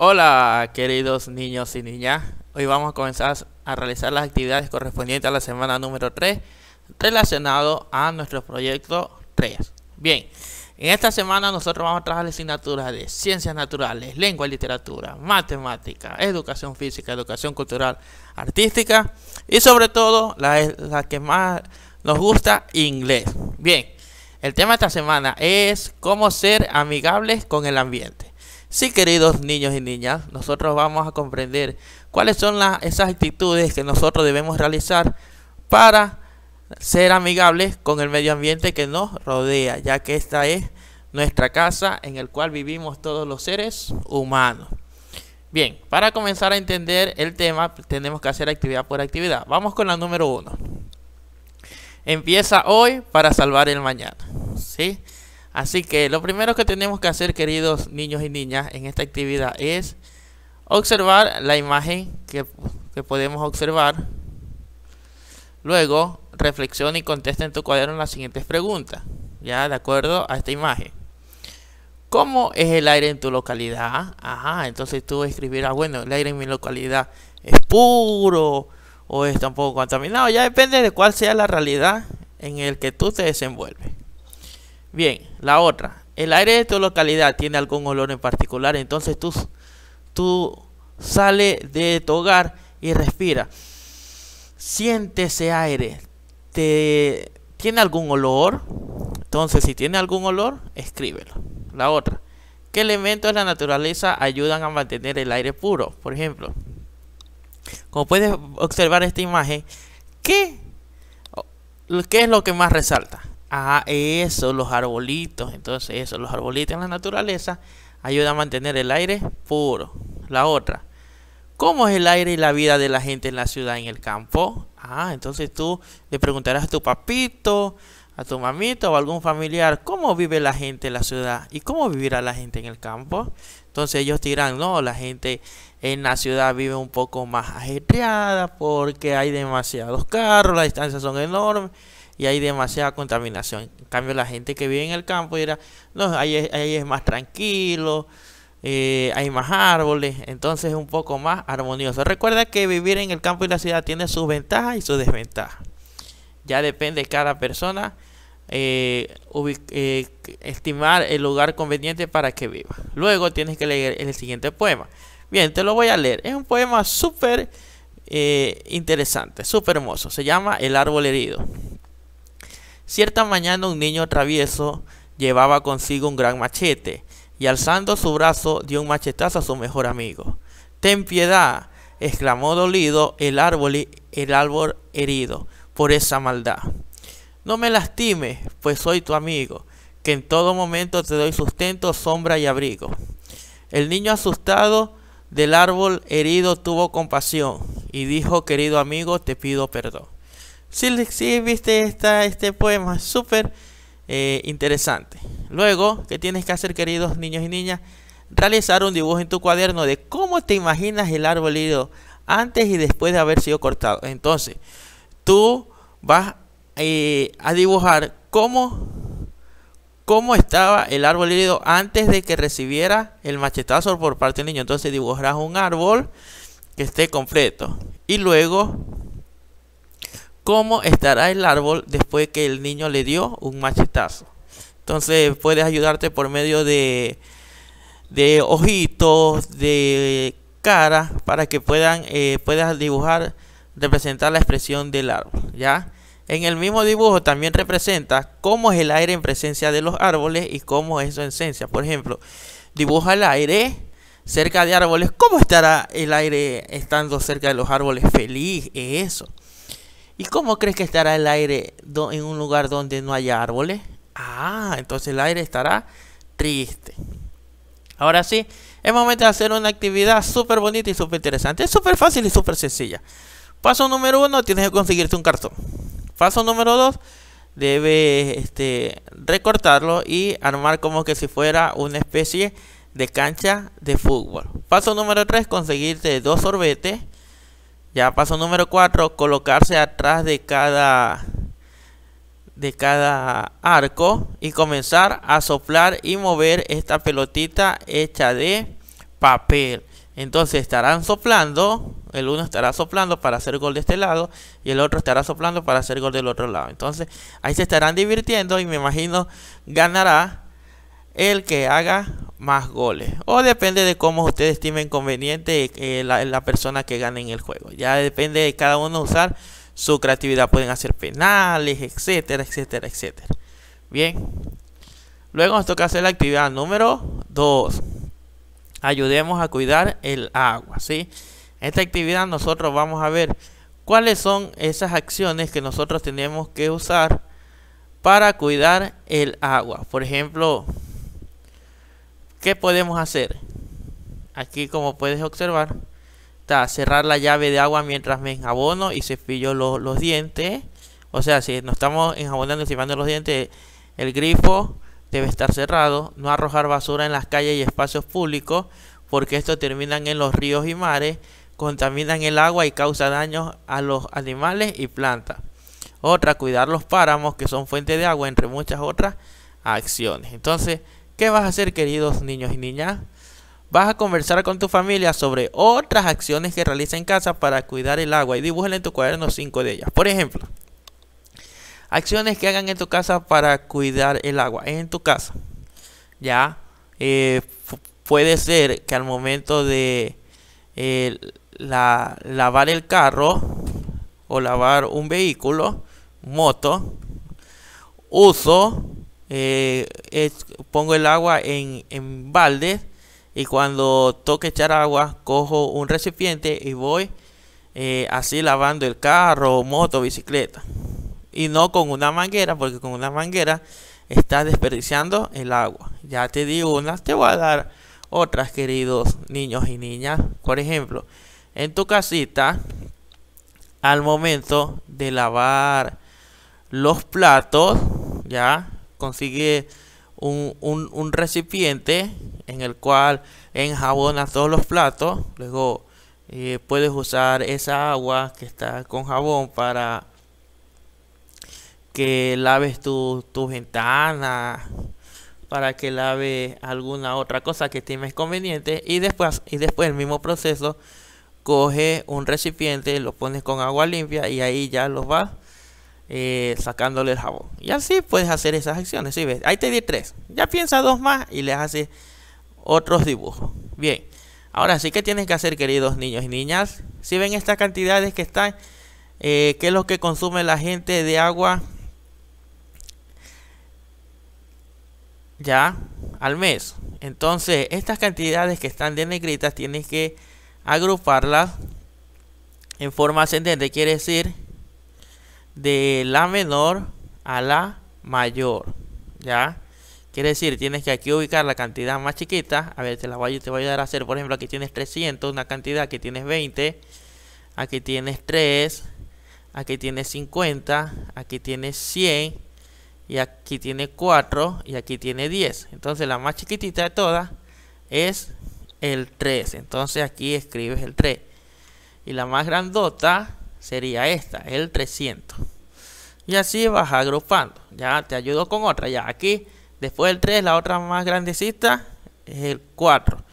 Hola queridos niños y niñas, hoy vamos a comenzar a realizar las actividades correspondientes a la semana número 3 relacionado a nuestro proyecto 3. Bien, en esta semana nosotros vamos a trabajar las asignaturas de ciencias naturales, lengua y literatura, matemática, educación física, educación cultural, artística y sobre todo la que más nos gusta, inglés. Bien, el tema de esta semana es cómo ser amigables con el ambiente. Sí, queridos niños y niñas, nosotros vamos a comprender cuáles son esas actitudes que nosotros debemos realizar para ser amigables con el medio ambiente que nos rodea, ya que esta es nuestra casa en el cual vivimos todos los seres humanos. Bien, para comenzar a entender el tema tenemos que hacer actividad por actividad. Vamos con la número 1. Empieza hoy para salvar el mañana. ¿Sí? Así que lo primero que tenemos que hacer, queridos niños y niñas, en esta actividad es observar la imagen que podemos observar. Luego, reflexiona y contesta en tu cuaderno las siguientes preguntas, ya de acuerdo a esta imagen. ¿Cómo es el aire en tu localidad? Entonces tú escribirás, bueno, el aire en mi localidad es puro o está un poco contaminado. Ya depende de cuál sea la realidad en el que tú te desenvuelves. Bien, la otra, el aire de tu localidad tiene algún olor en particular, entonces tú sales de tu hogar y respira. Siente ese aire, ¿tiene algún olor? Entonces, si tiene algún olor, escríbelo. La otra, ¿qué elementos de la naturaleza ayudan a mantener el aire puro? Por ejemplo, como puedes observar esta imagen, ¿qué es lo que más resalta? Eso, los arbolitos. Entonces eso, los arbolitos en la naturaleza ayudan a mantener el aire puro. La otra, ¿cómo es el aire y la vida de la gente en la ciudad, en el campo? Entonces tú le preguntarás a tu papito, a tu mamita o a algún familiar, ¿cómo vive la gente en la ciudad? ¿Y cómo vivirá la gente en el campo? Entonces ellos te dirán, no, la gente en la ciudad vive un poco más ajetreada porque hay demasiados carros, las distancias son enormes y hay demasiada contaminación. En cambio, la gente que vive en el campo dirá, no, ahí es más tranquilo, hay más árboles, entonces es un poco más armonioso. Recuerda que vivir en el campo y la ciudad tiene sus ventajas y sus desventajas. Ya depende de cada persona estimar el lugar conveniente para que viva. Luego tienes que leer el siguiente poema. Bien, te lo voy a leer. Es un poema súper interesante, súper hermoso. Se llama El árbol herido. Cierta mañana un niño travieso llevaba consigo un gran machete y alzando su brazo dio un machetazo a su mejor amigo. «Ten piedad», exclamó dolido el árbol herido por esa maldad. «No me lastimes, pues soy tu amigo, que en todo momento te doy sustento, sombra y abrigo». El niño asustado del árbol herido tuvo compasión y dijo: «Querido amigo, te pido perdón». Sí, viste este poema, es súper interesante. Luego, ¿qué tienes que hacer, queridos niños y niñas? Realizar un dibujo en tu cuaderno de cómo te imaginas el árbol herido antes y después de haber sido cortado. Entonces, tú vas a dibujar cómo estaba el árbol herido antes de que recibiera el machetazo por parte del niño. Entonces dibujarás un árbol que esté completo. Y luego, cómo estará el árbol después que el niño le dio un machetazo. Entonces puedes ayudarte por medio de ojitos, de cara, para que puedas dibujar, representar la expresión del árbol, ¿ya? En el mismo dibujo también representa cómo es el aire en presencia de los árboles y cómo es su esencia. Por ejemplo, dibuja el aire cerca de árboles. ¿Cómo estará el aire estando cerca de los árboles? Feliz, eso. ¿Y cómo crees que estará el aire en un lugar donde no haya árboles? Entonces el aire estará triste. Ahora sí, es momento de hacer una actividad súper bonita y súper interesante. Es súper fácil y súper sencilla. Paso número 1, tienes que conseguirte un cartón. Paso número 2, debes recortarlo y armar como que si fuera una especie de cancha de fútbol. Paso número 3, conseguirte 2 sorbetes. Ya paso número 4, colocarse atrás de cada arco y comenzar a soplar y mover esta pelotita hecha de papel. Entonces estarán soplando, el uno estará soplando para hacer gol de este lado y el otro estará soplando para hacer gol del otro lado. Entonces ahí se estarán divirtiendo y me imagino ganará el que haga más goles. O depende de cómo ustedes estimen conveniente la persona que gane en el juego. Ya depende de cada uno usar su creatividad. Pueden hacer penales, etcétera, etcétera, etcétera. Bien. Luego nos toca hacer la actividad número 2. Ayudemos a cuidar el agua, ¿sí? En esta actividad nosotros vamos a ver cuáles son esas acciones que nosotros tenemos que usar para cuidar el agua. Por ejemplo, ¿qué podemos hacer? Aquí, como puedes observar, está cerrar la llave de agua mientras me enjabono y cepillo los dientes. O sea, si nos estamos enjabonando y cepillando los dientes, el grifo debe estar cerrado. No arrojar basura en las calles y espacios públicos, porque esto terminan en los ríos y mares, contaminan el agua y causa daños a los animales y plantas. Otra, cuidar los páramos, que son fuentes de agua, entre muchas otras acciones. Entonces, ¿qué vas a hacer, queridos niños y niñas? Vas a conversar con tu familia sobre otras acciones que realiza en casa para cuidar el agua y dibujen en tu cuaderno 5 de ellas. Por ejemplo, acciones que hagan en tu casa para cuidar el agua. En tu casa, ya puede ser que al momento de lavar el carro o lavar un vehículo, moto, pongo el agua en balde y cuando toque echar agua cojo un recipiente y voy así lavando el carro, moto, bicicleta. Y no con una manguera, porque con una manguera estás desperdiciando el agua. Ya te di unas, te voy a dar otras, queridos niños y niñas. Por ejemplo, en tu casita, al momento de lavar los platos, ya consigue un recipiente en el cual enjabonas todos los platos. Luego puedes usar esa agua que está con jabón para que laves tu ventana, para que laves alguna otra cosa que estimes conveniente, y después el mismo proceso, coge un recipiente, lo pones con agua limpia y ahí ya los vas sacándole el jabón. Y así puedes hacer esas acciones. ¿Sí ves? Ahí te di 3. Ya piensa 2 más y les haces otros dibujos. Bien, ahora sí, ¿qué tienes que hacer, queridos niños y niñas? Si ven estas cantidades que están, ¿qué es lo que consume la gente de agua ya al mes? Entonces estas cantidades que están de negritas tienes que agruparlas en forma ascendente, quiere decir de la menor a la mayor, ya quiere decir tienes que aquí ubicar la cantidad más chiquita. A ver, te voy a ayudar a hacer. Por ejemplo, aquí tienes 300, una cantidad, aquí tienes 20, aquí tienes 3, aquí tienes 50, aquí tienes 100 y aquí tiene 4 y aquí tiene 10. Entonces la más chiquitita de todas es el 3. Entonces aquí escribes el 3. Y la más grandota sería esta, el 300. Y así vas agrupando. Ya te ayudo con otra. Ya aquí, después del 3, la otra más grandecita es el 4.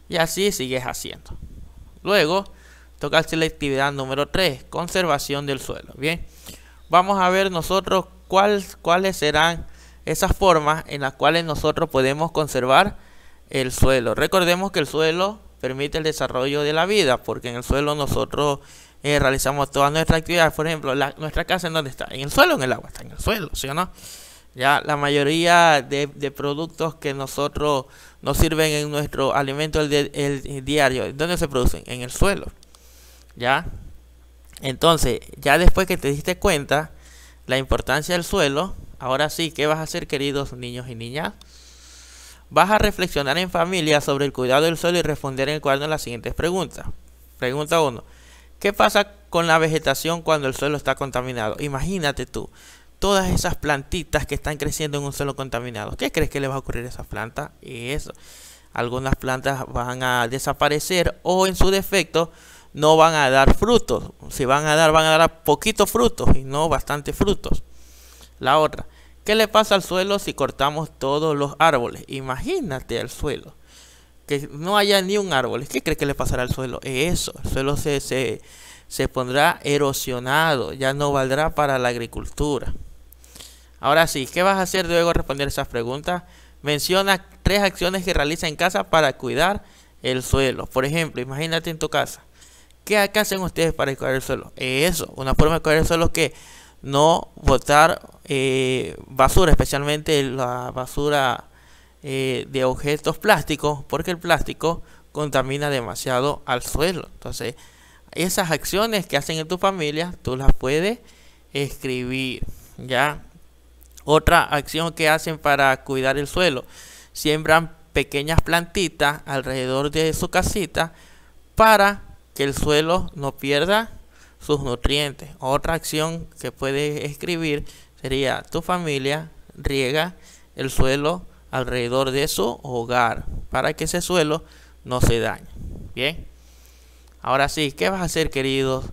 Y así sigues haciendo. Luego toca hacer la actividad número 3, conservación del suelo. Bien, vamos a ver nosotros cuáles serán esas formas en las cuales nosotros podemos conservar el suelo. Recordemos que el suelo permite el desarrollo de la vida, porque en el suelo nosotros realizamos todas nuestras actividades. Por ejemplo, nuestra casa, ¿en dónde está? ¿En el suelo o en el agua? Está en el suelo, ¿sí o no? Ya la mayoría de productos que nosotros nos sirven en nuestro alimento el diario, ¿dónde se producen? En el suelo. ¿Ya? Entonces, ya después que te diste cuenta la importancia del suelo, ahora sí, ¿qué vas a hacer, queridos niños y niñas? Vas a reflexionar en familia sobre el cuidado del suelo y responder en el cuaderno las siguientes preguntas. Pregunta 1. ¿Qué pasa con la vegetación cuando el suelo está contaminado? Imagínate tú, todas esas plantitas que están creciendo en un suelo contaminado. ¿Qué crees que le va a ocurrir a esas plantas? Eso. Algunas plantas van a desaparecer o en su defecto no van a dar frutos. Si van a dar poquitos frutos y no bastantes frutos. La otra. ¿Qué le pasa al suelo si cortamos todos los árboles? Imagínate al suelo. que no haya ni un árbol, ¿qué cree que le pasará al suelo? Eso, el suelo se pondrá erosionado, ya no valdrá para la agricultura. Ahora sí, ¿qué vas a hacer luego de responder esas preguntas? Menciona 3 acciones que realiza en casa para cuidar el suelo. Por ejemplo, imagínate en tu casa. ¿Qué hacen ustedes para cuidar el suelo? Eso, una forma de cuidar el suelo es que no botar basura, especialmente la basura de objetos plásticos, porque el plástico contamina demasiado al suelo. Entonces, esas acciones que hacen en tu familia, tú las puedes escribir, ¿ya? Otra acción que hacen para cuidar el suelo: siembran pequeñas plantitas alrededor de su casita para que el suelo no pierda sus nutrientes. Otra acción que puedes escribir sería: tu familia riega el suelo alrededor de su hogar para que ese suelo no se dañe. Bien, ahora sí, ¿qué vas a hacer, queridos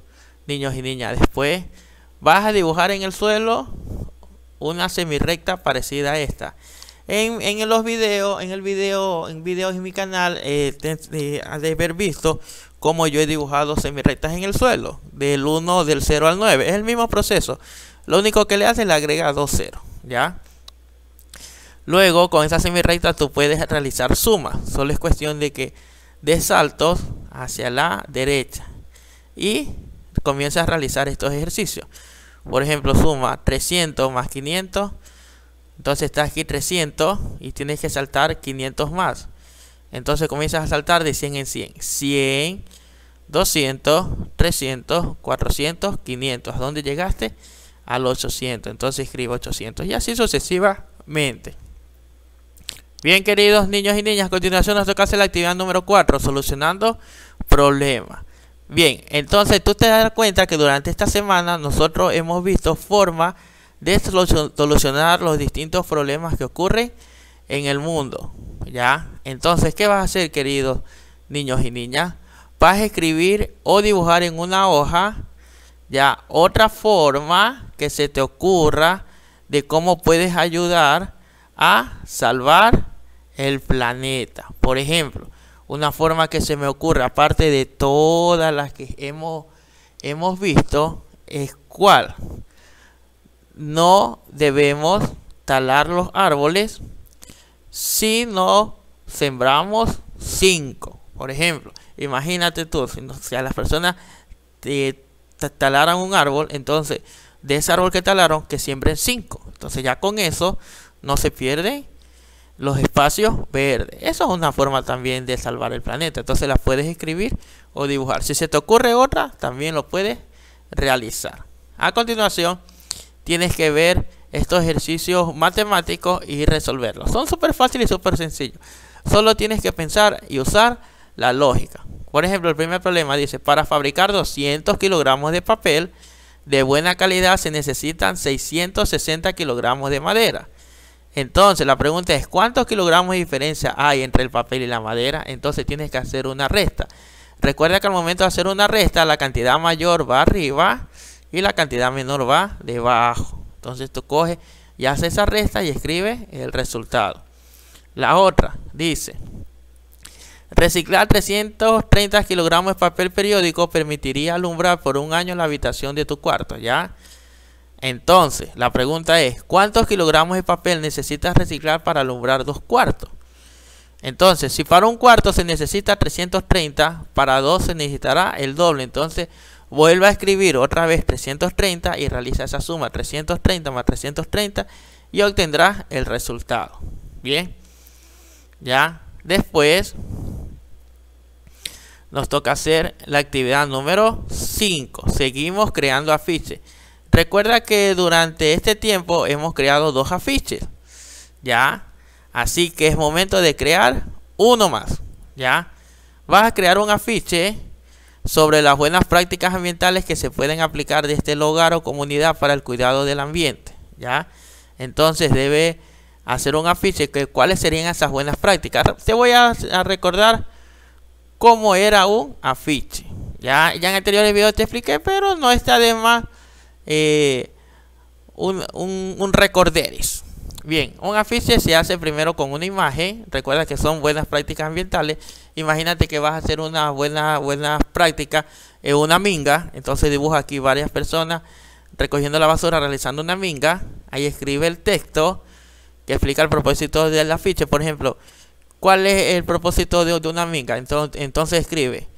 niños y niñas? Después vas a dibujar en el suelo una semirrecta parecida a esta. En los videos, en videos en mi canal, has de haber visto cómo yo he dibujado semirrectas en el suelo, del 0 al 9. Es el mismo proceso. Lo único que le hace es le agrega 2 ceros, ¿ya? Luego, con esa semirrecta tú puedes realizar sumas. Solo es cuestión de que des saltos hacia la derecha y comienzas a realizar estos ejercicios. Por ejemplo, suma 300 más 500. Entonces está aquí 300 y tienes que saltar 500 más. Entonces comienzas a saltar de 100 en 100. 100, 200, 300, 400, 500. ¿A dónde llegaste? Al 800. Entonces escribo 800 y así sucesivamente. Bien, queridos niños y niñas, a continuación nos toca hacer la actividad número 4, solucionando problemas. Bien, entonces tú te das cuenta que durante esta semana nosotros hemos visto formas de solucionar los distintos problemas que ocurren en el mundo, ¿ya? Entonces, ¿qué vas a hacer, queridos niños y niñas? Vas a escribir o dibujar en una hoja, ¿ya?, otra forma que se te ocurra de cómo puedes ayudar a salvar el planeta. Por ejemplo, una forma que se me ocurre, aparte de todas las que hemos visto, es ¿cuál? No debemos talar los árboles si no sembramos 5. Por ejemplo, imagínate tú, si a las personas talaran un árbol, entonces de ese árbol que talaron, que siembren 5. Entonces ya con eso no se pierden los espacios verdes. Eso es una forma también de salvar el planeta. Entonces la puedes escribir o dibujar. Si se te ocurre otra, también lo puedes realizar. A continuación, tienes que ver estos ejercicios matemáticos y resolverlos. Son súper fáciles y súper sencillos. Solo tienes que pensar y usar la lógica. Por ejemplo, el primer problema dice: para fabricar 200 kilogramos de papel de buena calidad se necesitan 660 kilogramos de madera. Entonces la pregunta es: ¿cuántos kilogramos de diferencia hay entre el papel y la madera? Entonces tienes que hacer una resta. Recuerda que al momento de hacer una resta, la cantidad mayor va arriba y la cantidad menor va debajo. Entonces tú coges y haces esa resta y escribes el resultado. La otra dice: reciclar 330 kilogramos de papel periódico permitiría alumbrar por un año la habitación de tu cuarto, ¿ya? Entonces la pregunta es: ¿cuántos kilogramos de papel necesitas reciclar para alumbrar 2 cuartos? Entonces, si para un cuarto se necesita 330, para 2 se necesitará el doble. Entonces vuelve a escribir otra vez 330 y realiza esa suma: 330 más 330, y obtendrás el resultado. Bien, ya después nos toca hacer la actividad número 5. Seguimos creando afiches. Recuerda que durante este tiempo hemos creado 2 afiches, ¿ya? Así que es momento de crear uno más, ¿ya? Vas a crear un afiche sobre las buenas prácticas ambientales que se pueden aplicar desde el hogar o comunidad para el cuidado del ambiente, ¿ya? Entonces debe hacer un afiche que cuáles serían esas buenas prácticas. Te voy a recordar cómo era un afiche. Ya en anteriores videos te expliqué, pero no está de más un recorderis. Bien, un afiche se hace primero con una imagen. Recuerda que son buenas prácticas ambientales. Imagínate que vas a hacer una buena práctica en una minga. Entonces dibuja aquí varias personas recogiendo la basura, realizando una minga. Ahí escribe el texto que explica el propósito del afiche. Por ejemplo, ¿cuál es el propósito de una minga? Entonces escribe: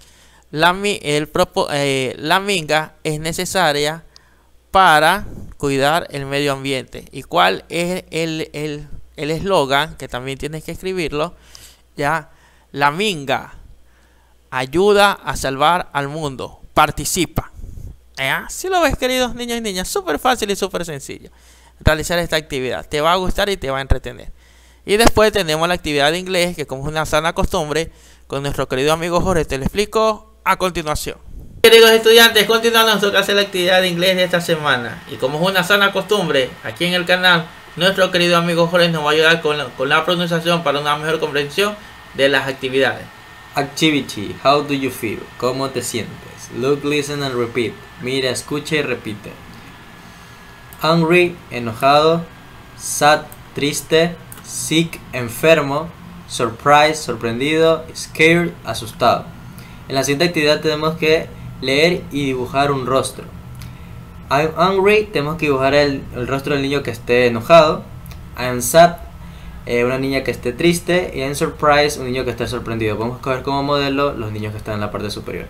la minga es necesaria para cuidar el medio ambiente. ¿Y cuál es el eslogan? Que también tienes que escribirlo. Ya, la minga ayuda a salvar al mundo. Participa. Si lo ves, queridos niños y niñas, súper fácil y súper sencillo realizar esta actividad. Te va a gustar y te va a entretener. Y después tenemos la actividad de inglés, que como es una sana costumbre, con nuestro querido amigo Jorge, te lo explico a continuación. Queridos estudiantes, continuamos nuestra clase de la actividad de inglés de esta semana. Y como es una sana costumbre, aquí en el canal, nuestro querido amigo Jorge nos va a ayudar con la pronunciación para una mejor comprensión de las actividades. Activity. How do you feel? ¿Cómo te sientes? Look, listen and repeat. Mira, escucha y repite. Angry, enojado. Sad, triste. Sick, enfermo. Surprised, sorprendido. Scared, asustado. En la siguiente actividad tenemos que leer y dibujar un rostro. I'm angry, tenemos que dibujar el rostro del niño que esté enojado. I'm sad, una niña que esté triste. Y I'm surprised, un niño que esté sorprendido. Vamos a coger como modelo los niños que están en la parte superior.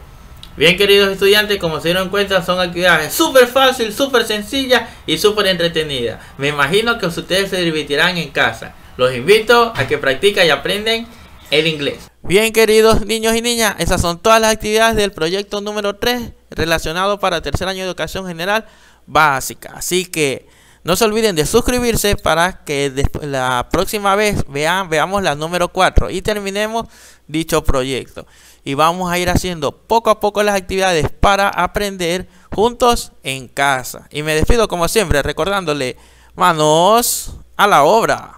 Bien, queridos estudiantes, como se dieron cuenta, son actividades súper fáciles, súper sencillas y súper entretenidas. Me imagino que ustedes se divertirán en casa. Los invito a que practiquen y aprenden el inglés. Bien, queridos niños y niñas, esas son todas las actividades del proyecto número 3 relacionado para tercer año de educación general básica. Así que no se olviden de suscribirse para que la próxima vez veamos la número 4 y terminemos dicho proyecto. Y vamos a ir haciendo poco a poco las actividades para aprender juntos en casa. Y me despido como siempre recordándole: manos a la obra.